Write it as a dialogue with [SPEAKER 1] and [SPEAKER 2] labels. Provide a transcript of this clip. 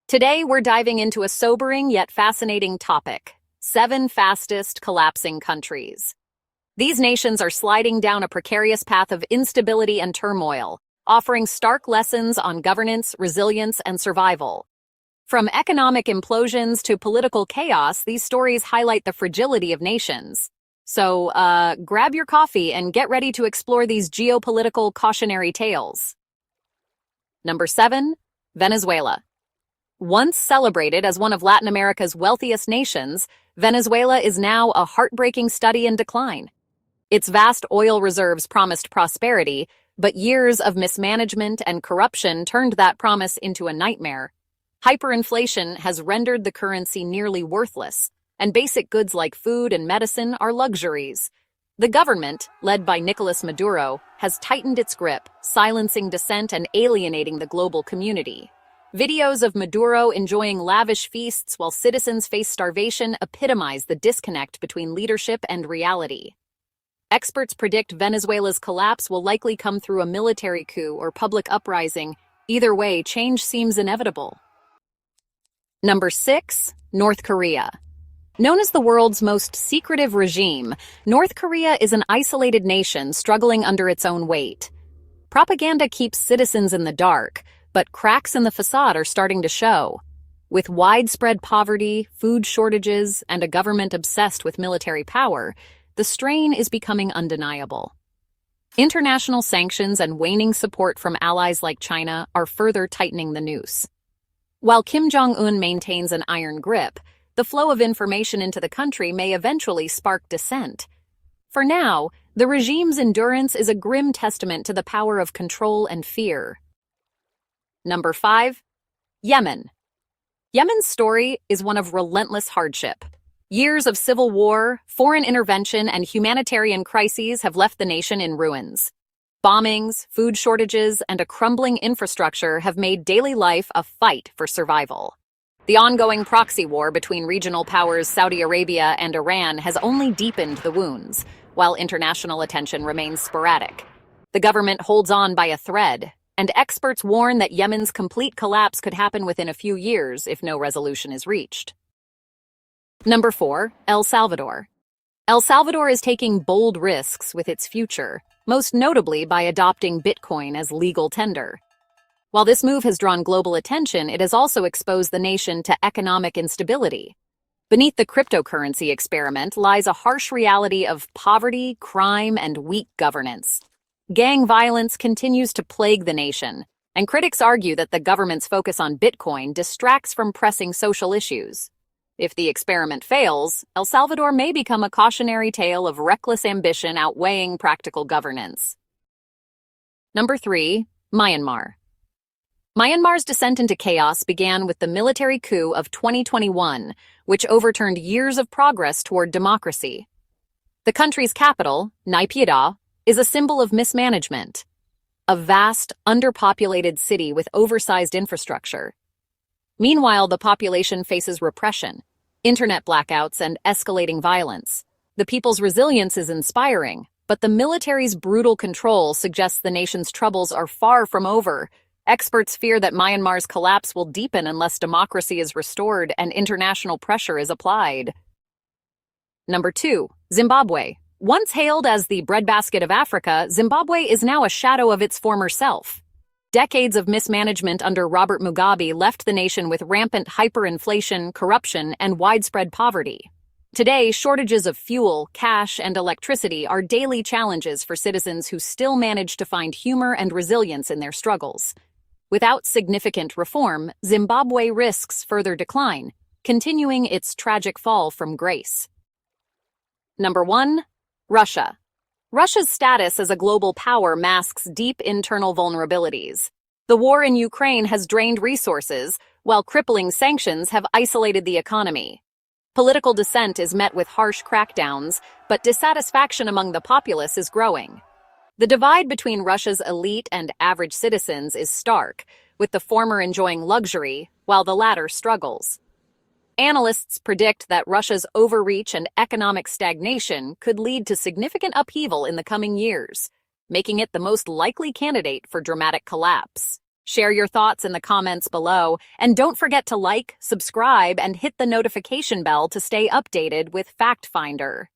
[SPEAKER 1] Today, we're diving into a sobering yet fascinating topic: 7 fastest collapsing countries. These nations are sliding down a precarious path of instability and turmoil, offering stark lessons on governance, resilience, and survival. From economic implosions to political chaos, these stories highlight the fragility of nations. So, grab your coffee and get ready to explore these geopolitical cautionary tales. Number 7, Venezuela. Once celebrated as one of Latin America's wealthiest nations, Venezuela is now a heartbreaking study in decline. Its vast oil reserves promised prosperity, but years of mismanagement and corruption turned that promise into a nightmare. Hyperinflation has rendered the currency nearly worthless, and basic goods like food and medicine are luxuries. The government, led by Nicolas Maduro, has tightened its grip, silencing dissent and alienating the global community. Videos of Maduro enjoying lavish feasts while citizens face starvation epitomize the disconnect between leadership and reality. Experts predict Venezuela's collapse will likely come through a military coup or public uprising. Either way, change seems inevitable. Number 6, North Korea. Known as the world's most secretive regime, North Korea is an isolated nation struggling under its own weight. Propaganda keeps citizens in the dark, but cracks in the facade are starting to show. With widespread poverty, food shortages, and a government obsessed with military power, the strain is becoming undeniable. International sanctions and waning support from allies like China are further tightening the noose. While Kim Jong-un maintains an iron grip, the flow of information into the country may eventually spark dissent. For now, the regime's endurance is a grim testament to the power of control and fear. Number 5, Yemen. Yemen's story is one of relentless hardship. Years of civil war, foreign intervention, and humanitarian crises have left the nation in ruins. Bombings, food shortages, and a crumbling infrastructure have made daily life a fight for survival. The ongoing proxy war between regional powers Saudi Arabia and Iran has only deepened the wounds, while international attention remains sporadic. The government holds on by a thread, and experts warn that Yemen's complete collapse could happen within a few years if no resolution is reached. Number 4, El Salvador. El Salvador is taking bold risks with its future, most notably by adopting Bitcoin as legal tender. While this move has drawn global attention, it has also exposed the nation to economic instability. Beneath the cryptocurrency experiment lies a harsh reality of poverty, crime, and weak governance. Gang violence continues to plague the nation, and critics argue that the government's focus on Bitcoin distracts from pressing social issues. If the experiment fails, El Salvador may become a cautionary tale of reckless ambition outweighing practical governance. Number 3, Myanmar. Myanmar's descent into chaos began with the military coup of 2021, which overturned years of progress toward democracy. The country's capital, Naypyidaw, is a symbol of mismanagement, a vast, underpopulated city with oversized infrastructure. Meanwhile, the population faces repression, internet blackouts, and escalating violence. The people's resilience is inspiring, but the military's brutal control suggests the nation's troubles are far from over. Experts fear that Myanmar's collapse will deepen unless democracy is restored and international pressure is applied. Number 2, Zimbabwe. Once hailed as the breadbasket of Africa, Zimbabwe is now a shadow of its former self. Decades of mismanagement under Robert Mugabe left the nation with rampant hyperinflation, corruption, and widespread poverty. Today, shortages of fuel, cash, and electricity are daily challenges for citizens who still manage to find humor and resilience in their struggles. Without significant reform, Zimbabwe risks further decline, continuing its tragic fall from grace. Number 1, Russia. Russia's status as a global power masks deep internal vulnerabilities. The war in Ukraine has drained resources, while crippling sanctions have isolated the economy. Political dissent is met with harsh crackdowns, but dissatisfaction among the populace is growing. The divide between Russia's elite and average citizens is stark, with the former enjoying luxury, while the latter struggles. Analysts predict that Russia's overreach and economic stagnation could lead to significant upheaval in the coming years, making it the most likely candidate for dramatic collapse. Share your thoughts in the comments below, and don't forget to like, subscribe, and hit the notification bell to stay updated with Fact Finder.